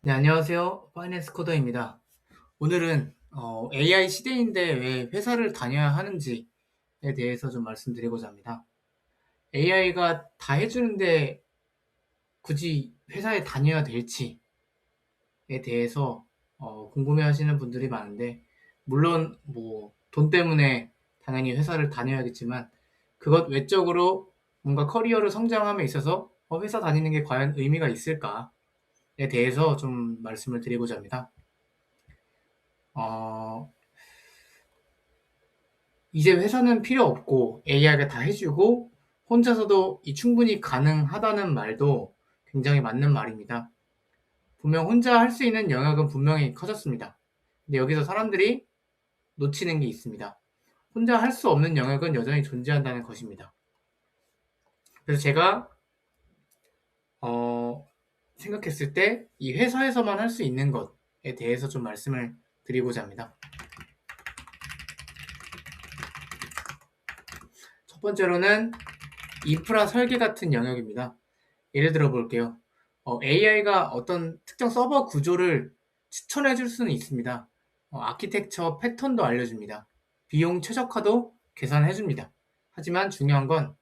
네, 안녕하세요. 파이낸스 코더입니다. 오늘은 AI 시대인데 왜 회사를 다녀야 하는지에 대해서 좀 말씀드리고자 합니다. AI가 다 해주는데 굳이 회사에 다녀야 될지에 대해서 궁금해하시는 분들이 많은데, 물론 뭐 돈 때문에 당연히 회사를 다녀야겠지만 그것 외적으로 뭔가 커리어를 성장함에 있어서 회사 다니는 게 과연 의미가 있을까에 대해서 좀 말씀을 드리고자 합니다. 어, 이제 회사는 필요 없고 AI가 다 해주고 혼자서도 충분히 가능하다는 말도 굉장히 맞는 말입니다. 분명 혼자 할 수 있는 영역은 분명히 커졌습니다. 근데 여기서 사람들이 놓치는 게 있습니다. 혼자 할 수 없는 영역은 여전히 존재한다는 것입니다. 그래서 제가 어, 생각했을 때 이 회사에서만 할 수 있는 것에 대해서 좀 말씀을 드리고자 합니다. 첫 번째로는 인프라 설계 같은 영역입니다. 예를 들어 볼게요. AI가 어떤 특정 서버 구조를 추천해 줄 수는 있습니다. 아키텍처 패턴도 알려줍니다. 비용 최적화도 계산해 줍니다. 하지만 중요한 건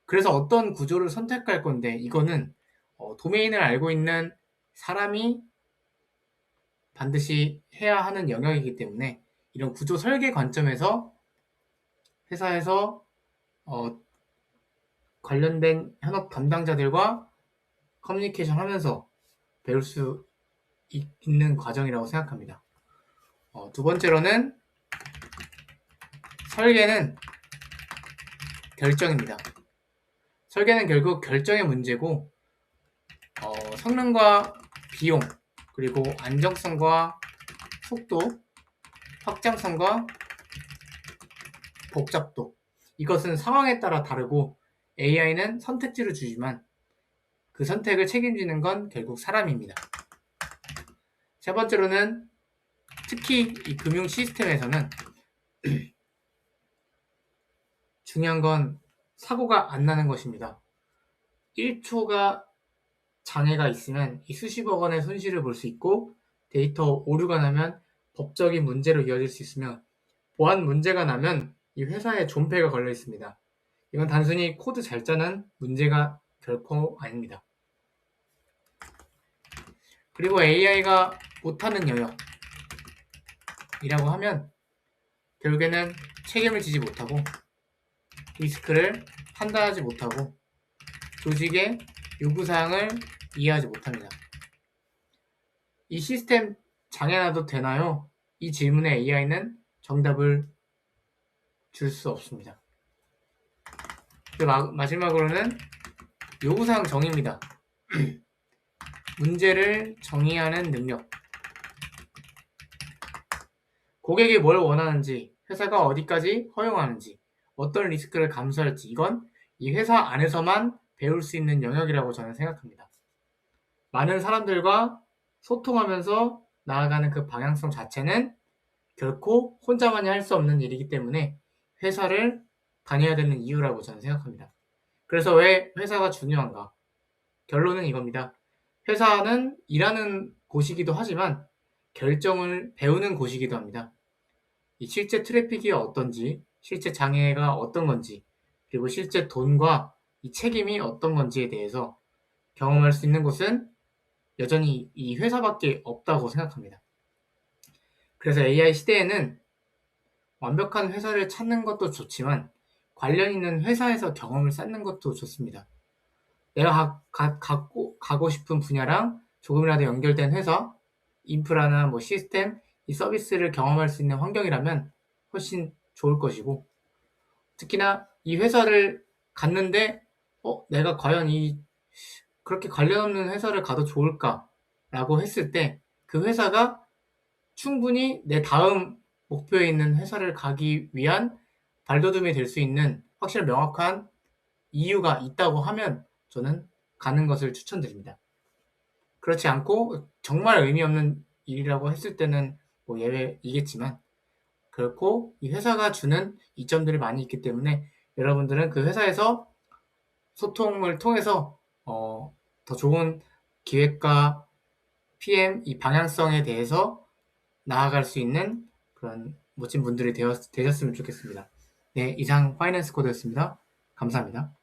그래서 어떤 구조를 선택할 건데 이거는 도메인을 알고 있는 사람이 반드시 해야 하는 영역이기 때문에 이런 구조 설계 관점에서 회사에서 어, 관련된 현업 담당자들과 커뮤니케이션 하면서 배울 수 있는 과정이라고 생각합니다. 두 번째로는 설계는 결정입니다. 설계는 결국 결정의 문제고 성능과 비용 그리고 안정성과 속도, 확장성과 복잡도 이것은 상황에 따라 다르고 AI는 선택지를 주지만 그 선택을 책임지는 건 결국 사람입니다. 세 번째로는 특히 이 금융 시스템에서는 중요한 건 사고가 안 나는 것입니다. 1초가 장애가 있으면 이 수십억 원의 손실을 볼 수 있고 데이터 오류가 나면 법적인 문제로 이어질 수 있으며 보안 문제가 나면 이 회사에 존폐가 걸려 있습니다. 이건 단순히 코드 잘 짜는 문제가 결코 아닙니다. 그리고 AI가 못하는 영역이라고 하면 결국에는 책임을 지지 못하고 리스크를 판단하지 못하고 조직의 요구사항을 이해하지 못합니다. 이 시스템 장애나도 되나요? 이 질문에 AI는 정답을 줄 수 없습니다. 마지막으로는 요구사항 정의입니다. 문제를 정의하는 능력. 고객이 뭘 원하는지, 회사가 어디까지 허용하는지, 어떤 리스크를 감수할지 이건 이 회사 안에서만 배울 수 있는 영역이라고 저는 생각합니다. 많은 사람들과 소통하면서 나아가는 그 방향성 자체는 결코 혼자만이 할 수 없는 일이기 때문에 회사를 다녀야 되는 이유라고 저는 생각합니다. 그래서 왜 회사가 중요한가? 결론은 이겁니다. 회사는 일하는 곳이기도 하지만 결정을 배우는 곳이기도 합니다. 이 실제 트래픽이 어떤지, 실제 장애가 어떤 건지, 그리고 실제 돈과 이 책임이 어떤 건지에 대해서 경험할 수 있는 곳은 여전히 이 회사밖에 없다고 생각합니다. 그래서 AI 시대에는 완벽한 회사를 찾는 것도 좋지만 관련 있는 회사에서 경험을 쌓는 것도 좋습니다. 내가 가고 싶은 분야랑 조금이라도 연결된 회사, 인프라나 뭐 시스템, 이 서비스를 경험할 수 있는 환경이라면 훨씬 좋을 것이고, 특히나 이 회사를 갔는데, 내가 과연 그렇게 관련 없는 회사를 가도 좋을까라고 했을 때, 그 회사가 충분히 내 다음 목표에 있는 회사를 가기 위한 발돋움이 될 수 있는 확실한 명확한 이유가 있다고 하면 저는 가는 것을 추천드립니다. 그렇지 않고 정말 의미 없는 일이라고 했을 때는 뭐 예외이겠지만 결코 이 회사가 주는 이점들이 많이 있기 때문에 여러분들은 그 회사에서 소통을 통해서 더 좋은 기획과 PM 이 방향성에 대해서 나아갈 수 있는 그런 멋진 분들이 되셨으면 좋겠습니다. 네, 이상 파이낸스 코드였습니다. 감사합니다.